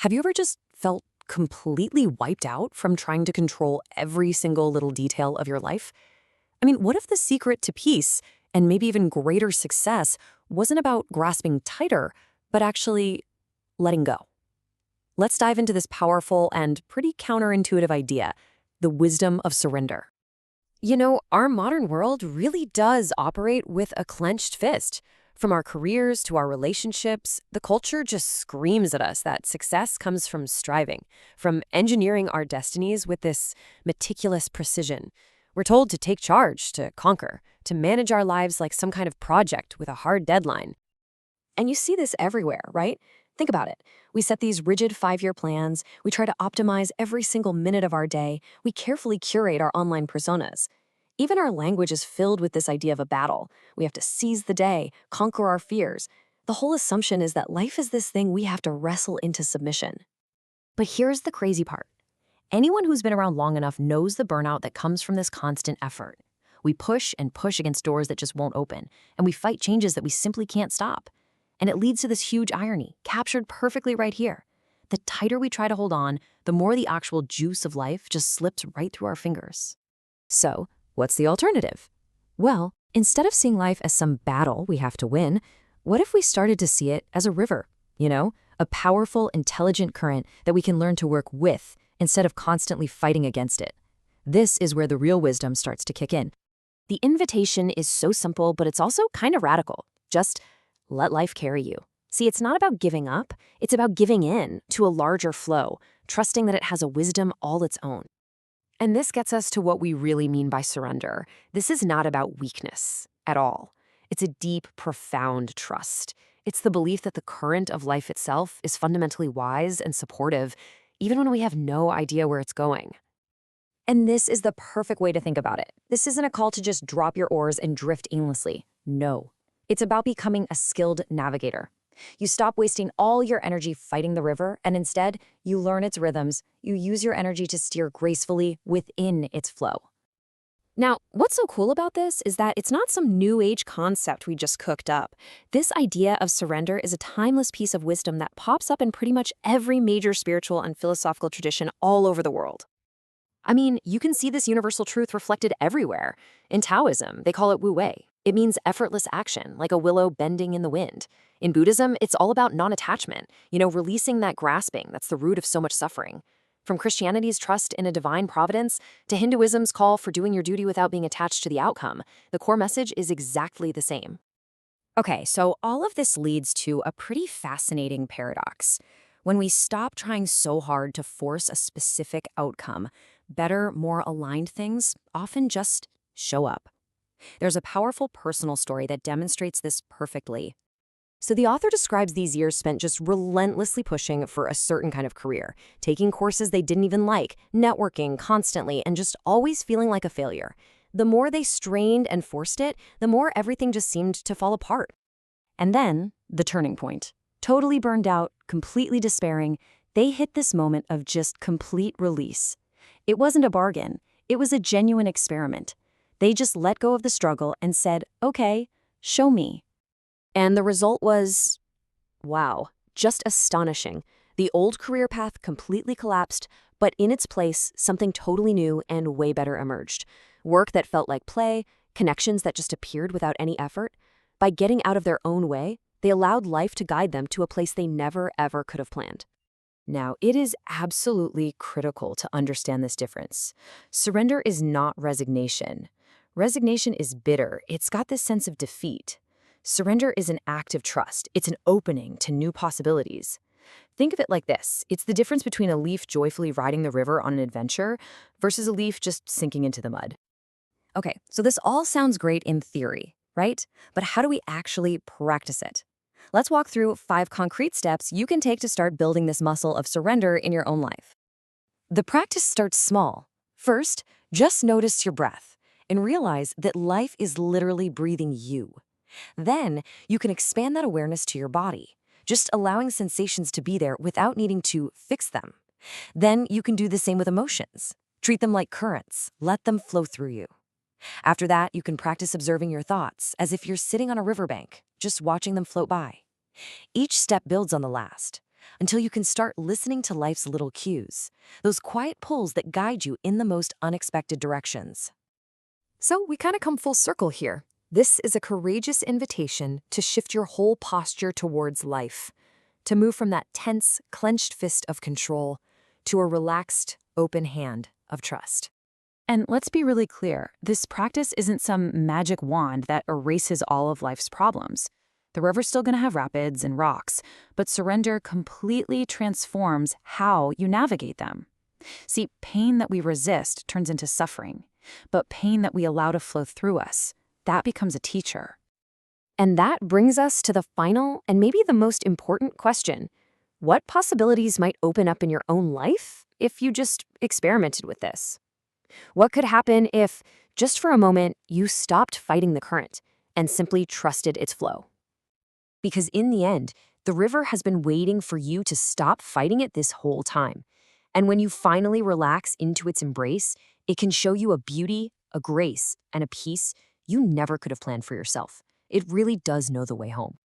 Have you ever just felt completely wiped out from trying to control every single little detail of your life? I mean, what if the secret to peace and maybe even greater success wasn't about grasping tighter, but actually letting go? Let's dive into this powerful and pretty counterintuitive idea, the wisdom of surrender. Our modern world really does operate with a clenched fist. From our careers to our relationships, the culture just screams at us that success comes from striving, from engineering our destinies with this meticulous precision. We're told to take charge, to conquer, to manage our lives like some kind of project with a hard deadline. And you see this everywhere, right? Think about it. We set these rigid 5-year plans, we try to optimize every single minute of our day, we carefully curate our online personas. Even our language is filled with this idea of a battle. We have to seize the day, conquer our fears. The whole assumption is that life is this thing we have to wrestle into submission. But here's the crazy part. Anyone who's been around long enough knows the burnout that comes from this constant effort. We push and push against doors that just won't open, and we fight changes that we simply can't stop. And it leads to this huge irony, captured perfectly right here. The tighter we try to hold on, the more the actual juice of life just slips right through our fingers. So, what's the alternative? Well, instead of seeing life as some battle we have to win, what if we started to see it as a river, a powerful, intelligent current that we can learn to work with instead of constantly fighting against it? This is where the real wisdom starts to kick in. The invitation is so simple, but it's also kind of radical. Just let life carry you. See, it's not about giving up. It's about giving in to a larger flow, trusting that it has a wisdom all its own. And this gets us to what we really mean by surrender. This is not about weakness at all. It's a deep, profound trust. It's the belief that the current of life itself is fundamentally wise and supportive, even when we have no idea where it's going. And this is the perfect way to think about it. This isn't a call to just drop your oars and drift aimlessly. No. It's about becoming a skilled navigator. You stop wasting all your energy fighting the river, and instead, you learn its rhythms. You use your energy to steer gracefully within its flow. Now, what's so cool about this is that it's not some new age concept we just cooked up. This idea of surrender is a timeless piece of wisdom that pops up in pretty much every major spiritual and philosophical tradition all over the world. I mean, you can see this universal truth reflected everywhere. In Taoism, they call it wu wei. It means effortless action, like a willow bending in the wind. In Buddhism, it's all about non-attachment, releasing that grasping that's the root of so much suffering. From Christianity's trust in a divine providence to Hinduism's call for doing your duty without being attached to the outcome, the core message is exactly the same. Okay, so all of this leads to a pretty fascinating paradox. When we stop trying so hard to force a specific outcome, better, more aligned things often just show up. There's a powerful personal story that demonstrates this perfectly. So the author describes these years spent just relentlessly pushing for a certain kind of career, taking courses they didn't even like, networking constantly, and just always feeling like a failure. The more they strained and forced it, the more everything just seemed to fall apart. And then, the turning point. Totally burned out, completely despairing, they hit this moment of just complete release. It wasn't a bargain. It was a genuine experiment. They just let go of the struggle and said, okay, show me. And the result was, wow, just astonishing. The old career path completely collapsed, but in its place, something totally new and way better emerged. Work that felt like play, connections that just appeared without any effort. By getting out of their own way, they allowed life to guide them to a place they never, ever could have planned. Now, it is absolutely critical to understand this difference. Surrender is not resignation. Resignation is bitter. It's got this sense of defeat. Surrender is an act of trust. It's an opening to new possibilities. Think of it like this. It's the difference between a leaf joyfully riding the river on an adventure versus a leaf just sinking into the mud. Okay, so this all sounds great in theory, right? But how do we actually practice it? Let's walk through 5 concrete steps you can take to start building this muscle of surrender in your own life. The practice starts small. First, just notice your breath and realize that life is literally breathing you. Then, you can expand that awareness to your body, just allowing sensations to be there without needing to fix them. Then, you can do the same with emotions. Treat them like currents. Let them flow through you. After that, you can practice observing your thoughts as if you're sitting on a riverbank, just watching them float by. Each step builds on the last. until you can start listening to life's little cues, those quiet pulls that guide you in the most unexpected directions. So we kind of come full circle here. This is a courageous invitation to shift your whole posture towards life, to move from that tense, clenched fist of control to a relaxed, open hand of trust. And let's be really clear, this practice isn't some magic wand that erases all of life's problems. The river's still going to have rapids and rocks, but surrender completely transforms how you navigate them. See, pain that we resist turns into suffering, but pain that we allow to flow through us, that becomes a teacher. And that brings us to the final and maybe the most important question. What possibilities might open up in your own life if you just experimented with this? What could happen if, just for a moment, you stopped fighting the current and simply trusted its flow? Because in the end, the river has been waiting for you to stop fighting it this whole time. And when you finally relax into its embrace, it can show you a beauty, a grace, and a peace you never could have planned for yourself. It really does know the way home.